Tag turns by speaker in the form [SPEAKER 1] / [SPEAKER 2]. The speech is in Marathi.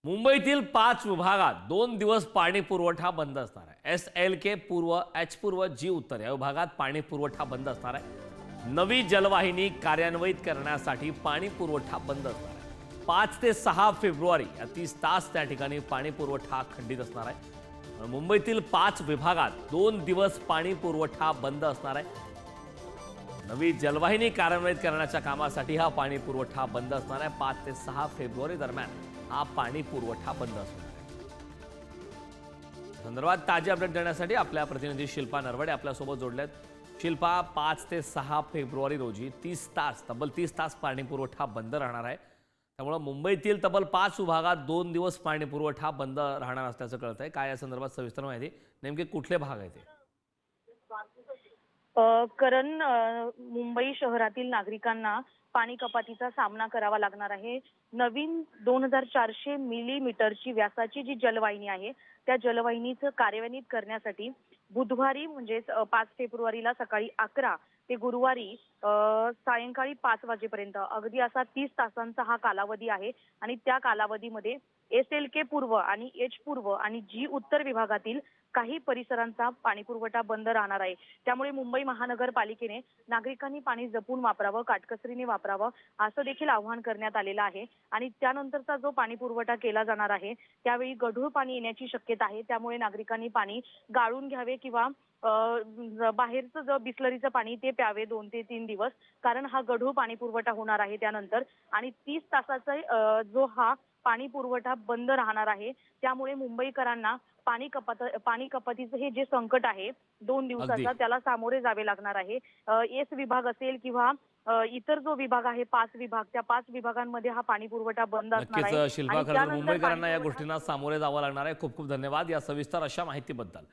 [SPEAKER 1] मुंबईतील 5 विभागात 2 दिवस पाणी पुरवठा बंद असणार आहे। SLK पूर्व, H पूर्व, G उत्तर या विभागात पाणी पुरवठा बंद असणार आहे। नवी जलवाहिनी कार्यान्वित करण्यासाठी पाणी पुरवठा बंद असणार आहे। 5 ते 6 फेब्रुवारी या 30 तास त्या ठिकाणी पाणी पुरवठा खंडित असणार आहे। मुंबईतील 5 विभागात 2 दिवस पाणी पुरवठा बंद असणार आहे। नवी जलवाहिनी कार्यान्वित करण्याच्या कामासाठी हा पाणी पुरवठा बंद असणार आहे। 5 ते 6 फेब्रुवारी दरम्यान हा पाणी पुरवठा बंद असणार आहे। संदर्भात ताजे अपडेट देण्यासाठी आपल्या प्रतिनिधी शिल्पा नरवडे आपल्यासोबत जोडलेत। शिल्पा, 5 ते 6 फेब्रुवारी रोजी तब्बल 30 तास पाणी पुरवठा बंद राहणार आहे। त्यामुळे मुंबईतील तब्बल 5 विभागात 2 दिवस पाणी पुरवठा बंद राहणार असल्याचं कळतंय। काय या संदर्भात सविस्तर माहिती, नेमके कुठले भाग आहेत ते?
[SPEAKER 2] करण, मुंबई शहरातील नागरिकांना पाणी कपातीचा सामना करावा लागणार आहे। नवीन 2400 मिलीमीटरची व्यासाची जी जलवाहिनी आहे त्या जलवाहिनीचं कार्यान्वित करण्यासाठी बुधवारी म्हणजेच 5 फेब्रुवारीला सकाळी 11 ते गुरुवारी सायंकाळी 5 वाजेपर्यंत अगदी असा 30 तासांचा हा कालावधी आहे आणि त्या कालावधीमध्ये SLK पूर्व आणि H पूर्व आणि G उत्तर विभागातील काही परिसरांचा पाणी पुरवठा बंद राहणार आहे। त्यामुळे मुंबई महानगरपालिकेने नागरिकांनी पाणी जपून वापरावं, काटकसरीने वापरावं असं देखील आवाहन करण्यात आलेलं आहे। आणि त्यानंतरचा जो पाणी पुरवठा केला जाणार आहे त्यावेळी गढूळ पाणी येण्याची शक्यता आहे। त्यामुळे नागरिकांनी पाणी गाळून घ्यावे किंवा बाहेरचं जो बिसलरीचं पाणी ते प्यावे 2 ते 3 दिवस, कारण हा गढूळ पाणी पुरवठा होणार आहे त्यानंतर। आणि 30 तासाचा जो हा पाणी पुरवठा बंद राहणार आहे त्यामुळे मुंबईकरांना पाणी कपातीचं हे जे संकट आहे 2 दिवसाचा त्याला सामोरे जावे लागणार आहे। एस विभाग असेल किंवा इतर जो विभाग आहे 5 विभाग, त्या 5 विभागांमध्ये हा पाणी पुरवठा बंद असणार आहे।
[SPEAKER 1] नक्कीच शिल्पा, खरं तर मुंबईकरांना या गोष्टींना सामोरे जावं लागणार आहे। खूप खूप धन्यवाद या सविस्तर अशा माहितीबद्दल।